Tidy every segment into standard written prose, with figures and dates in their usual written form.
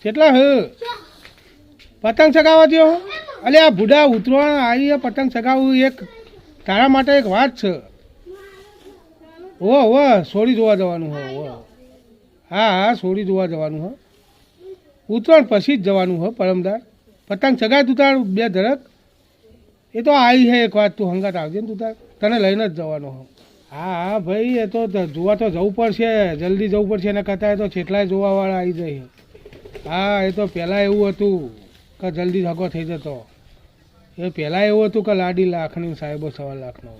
કેટલા હે પતંગ ચગાવવા દો. અલે આ બુઢા ઉતરવાણ આવી પતંગ ચગાવવું એક તારા માટે એક વાત છે. ઓ સોડી જોવા જવાનું હો. હા સોડી જોવા જવાનું હો. ઉતરાણ પછી જ જવાનું હો પરમદાર. પતંગ ચગાય તું તાર બે ધડક. એ તો આવી છે એક વાત, તું હંગાત આવજે ને તું તાર, તને લઈને જ જવાનો હો. હા ભાઈ એ તો જોવા તો જવું પડશે, જલ્દી જવું પડશે. એના કરતાં તો છેટલાય જોવાવાળા આવી જાય. હા એ તો પહેલાં એવું હતું કે જલ્દી ધગો થઈ જતો. એ પહેલાં એવું હતું કે લાડી લાખની સાહેબો 1.25 લાખનો.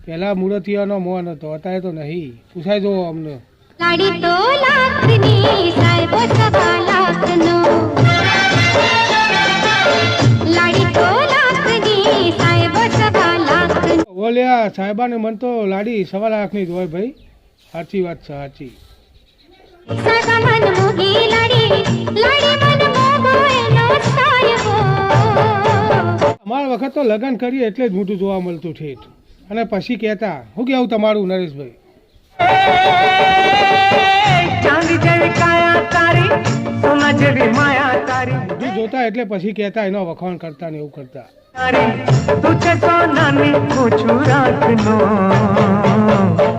પહેલાં મૂર્તિઓનો મોન હતો, અત્યારે તો નહીં. પૂછાય જો અમને. લાડી તો લાખની સાહેબો 1.25 લાખનો. લાડી તો લાખની સાહેબો 1.25 લાખનો. ઓલ્યા સાહેબાને મન તો લાડી 1.25 લાખની જ હોય ભાઈ. સાચી વાત છે, સાચી. અમારા વખત તો લગ્ન કરીએ એટલે જ મોટું જોવા મળતું ઠેઠ. અને પછી કહેતા શું કેવું તમારું નરેશભાઈ? બધું જોતા એટલે પછી કહેતા એનો વખાણ કરતા ને એવું કરતા.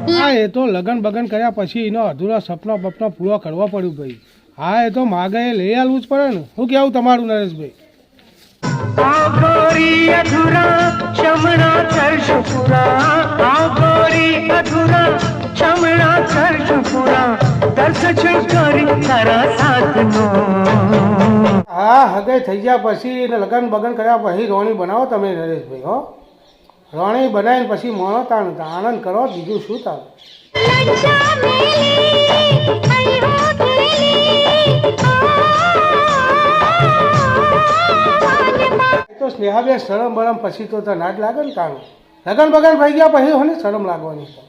હા એ તો લગન બગન કર્યા પછી એનો અધૂરા સપનો બપનો પૂરો કરવો પડ્યું ભાઈ. હા એ તો માગે લઈ આવવું જ પડે ને. શું કેવું તમારું નરેશભાઈ? હા હગાઈ થઈ ગયા પછી એને લગન બગન કર્યા પછી રોણી બનાવો તમે નરેશભાઈ. હો રોણી બનાવીને પછી મોણો તાણ આનંદ કરો, બીજું શું તાણ. તો સ્નેહાબેન શરમ બરમ પછી તો ના જ લાગે ને તાણ. લગન બગન થઈ ગયા પછી હોને શરમ લાગવાની છે.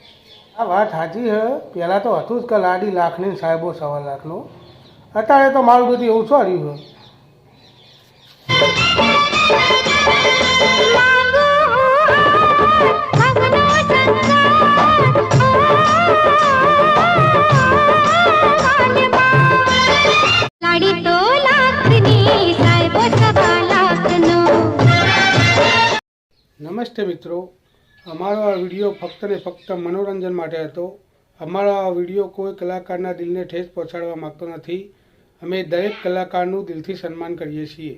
આ વાત સાચી છે. પહેલાં તો હતું જ કે લાડી લાખની સાહેબો 1.25 લાખનો. અત્યારે તો મારું બધું એવું શું રહ્યું છે. નમસ્તે મિત્રો, અમારો આ વિડીયો ફક્ત ને ફક્ત મનોરંજન માટે હતો. અમારો આ વિડીયો કોઈ કલાકારના દિલને ઠેસ પહોંચાડવા માગતો નથી. અમે દરેક કલાકારનું દિલથી સન્માન કરીએ છીએ.